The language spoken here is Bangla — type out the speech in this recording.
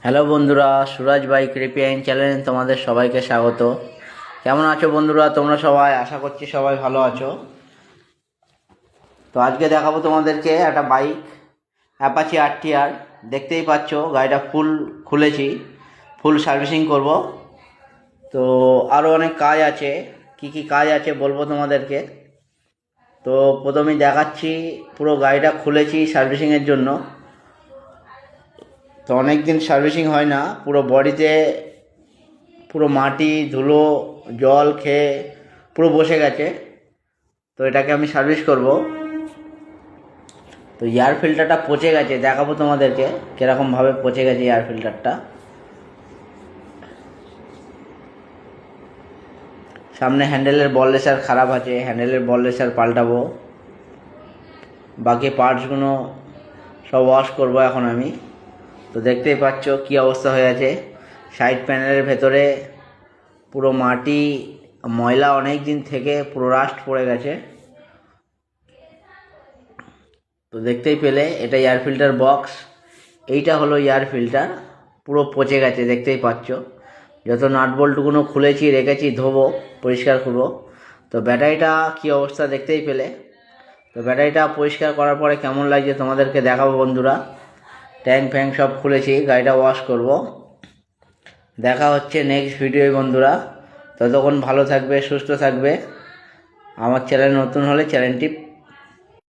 হ্যালো বন্ধুরা, সুরাজ বাইক রিপেয়ারিং চ্যানেলে তোমাদের সবাইকে স্বাগত। কেমন আছো বন্ধুরা তোমরা সবাই? আশা করছি সবাই ভালো আছো। তো আজকে দেখাবো তোমাদেরকে একটা বাইক, অ্যাপাচি RTR। দেখতেই পাচ্ছ গাড়িটা খুলেছি, ফুল সার্ভিসিং করব। তো আরও অনেক কাজ আছে, কি কি কাজ আছে বলবো তোমাদেরকে। তো প্রথমেই দেখাচ্ছি, পুরো গাড়িটা খুলেছি সার্ভিসিংয়ের জন্য। তো অনেক দিন সার্ভিসিং হয় না, পুরো বডিতে পুরো মাটি ধুলো জল খেয়ে পুরো বসে গেছে। তো এটাকে আমি সার্ভিস করব। তো এয়ার ফিল্টারটা পচে গেছে, দেখাবো তোমাদেরকে কীরকমভাবে পচে গেছে এয়ার ফিল্টারটা। সামনে হ্যান্ডেলের বল রেসার খারাপ আছে, হ্যান্ডেলের বল রেসার পাল্টাবো। বাকি পার্টসগুলো সব ওয়াশ করব এখন আমি। তো দেখতেই পাচ্ছ কী অবস্থা হয়ে আছে। সাইড প্যানেলের ভেতরে পুরো মাটি ময়লা অনেক দিন থেকে পুরো রাস্ট পড়ে গেছে। তো দেখতেই পেলে এটা এয়ার ফিল্টার বক্স, এইটা হলো এয়ার ফিল্টার। পুরো পচে গেছে দেখতেই পাচ্ছ। যত নাট বল্টুগুলো খুলেছি রেখেছি, ধোবো পরিষ্কার করবো। তো ব্যাটারিটা কী অবস্থা দেখতেই পেলে। তো ব্যাটারিটা পরিষ্কার করার পরে কেমন লাগছে তোমাদেরকে দেখাবো বন্ধুরা। ট্যাঙ্ক ফ্যাঙ্ক সব খুলেছি, গাড়িটা ওয়াশ করব। দেখা হচ্ছে নেক্সট ভিডিওয় বন্ধুরা। ততক্ষণ ভালো থাকবে, সুস্থ থাকবে। আমার চ্যানেল নতুন হলে চ্যানেলটি